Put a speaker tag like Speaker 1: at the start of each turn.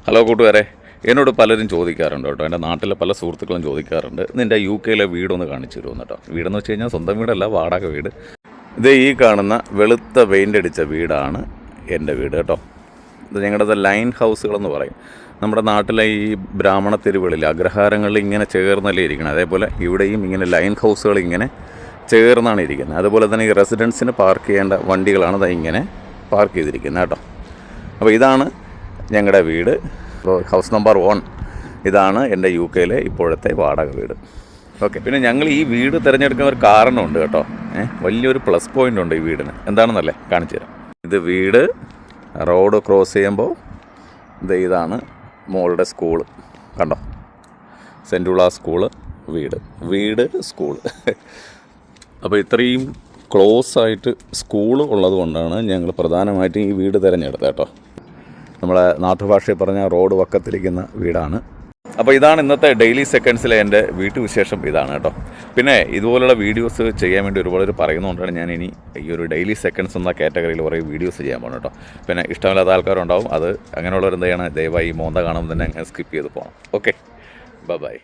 Speaker 1: Hello കൂട്ടുകാരെ, എന്നോട് പലരും ചോദിക്കാറുണ്ട് കേട്ടോ, എൻ്റെ നാട്ടിലെ പല സുഹൃത്തുക്കളും ചോദിക്കാറുണ്ട്, നിൻ്റെ UK വീടൊന്ന് കാണിച്ചു തരുമെന്ന് കേട്ടോ. വീടെന്ന് വെച്ച് കഴിഞ്ഞാൽ സ്വന്തം വീടല്ല, വാടക വീട്. ഇത് ഈ കാണുന്ന വെളുത്ത പെയിൻ്റ് അടിച്ച വീടാണ് എൻ്റെ വീട് കേട്ടോ. ഇത് ഞങ്ങളുടെ ലൈൻ ഹൗസുകളെന്ന് പറയും. നമ്മുടെ നാട്ടിലെ ഈ ബ്രാഹ്മണ തെരുവുകളിൽ അഗ്രഹാരങ്ങളിൽ ഇങ്ങനെ ചേർന്നല്ലേ ഇരിക്കണം, അതേപോലെ ഇവിടെയും ഇങ്ങനെ ലൈൻ ഹൗസുകൾ ഇങ്ങനെ ചേർന്നാണ് ഇരിക്കുന്നത്. അതുപോലെ തന്നെ ഈ റെസിഡൻസിന് പാർക്ക് ചെയ്യേണ്ട വണ്ടികളാണ് അത് ഇങ്ങനെ പാർക്ക് ചെയ്തിരിക്കുന്നത് കേട്ടോ. അപ്പോൾ ഇതാണ് ഞങ്ങളുടെ വീട്. ഇപ്പോൾ ഹൗസ് നമ്പർ 1 ഇതാണ് എൻ്റെ UK ഇപ്പോഴത്തെ വാടക വീട്. ഓക്കെ, പിന്നെ ഞങ്ങൾ ഈ വീട് തിരഞ്ഞെടുക്കുന്ന ഒരു കാരണമുണ്ട് കേട്ടോ. വലിയൊരു പ്ലസ് പോയിൻ്റ് ഉണ്ട് ഈ വീടിന്. എന്താണെന്നല്ലേ കാണിച്ചു തരാം. ഇത് വീട്, റോഡ് ക്രോസ് ചെയ്യുമ്പോൾ ഇതാണ് മോളുടെ സ്കൂള് കണ്ടോ, സെൻറ്റ് ഉളാ സ്കൂള്, വീട് സ്കൂള്. അപ്പോൾ ഇത്രയും ക്ലോസ് ആയിട്ട് സ്കൂൾ ഉള്ളത് കൊണ്ടാണ് ഞങ്ങൾ പ്രധാനമായിട്ടും ഈ വീട് തിരഞ്ഞെടുത്തത് കേട്ടോ. നമ്മളെ നാട്ടുഭാഷയിൽ പറഞ്ഞ റോഡ് വക്കത്തിരിക്കുന്ന വീടാണ്. അപ്പോൾ ഇതാണ് ഇന്നത്തെ ഡെയിലി സെക്കൻഡ്സിലെ എൻ്റെ വീട്ടുവിശേഷം ഇതാണ് കേട്ടോ. പിന്നെ ഇതുപോലുള്ള വീഡിയോസ് ചെയ്യാൻ വേണ്ടി ഒരുപാട് പറയുന്നതുകൊണ്ടാണ് ഞാൻ ഇനി ഈ ഒരു ഡെയിലി സെക്കൻഡ്സ് എന്ന കാറ്റഗറിയിൽ കുറേ വീഡിയോസ് ചെയ്യാൻ പോകുന്നത് കേട്ടോ. പിന്നെ ഇഷ്ടമില്ലാത്ത ആൾക്കാരുണ്ടാവും, അത് അങ്ങനെയുള്ളവർ എന്ത് ചെയ്യണം, ദയവായി മോന്ത കാണുമ്പോൾ തന്നെ അങ്ങനെ സ്കിപ്പ് ചെയ്ത് പോകണം. Okay, by.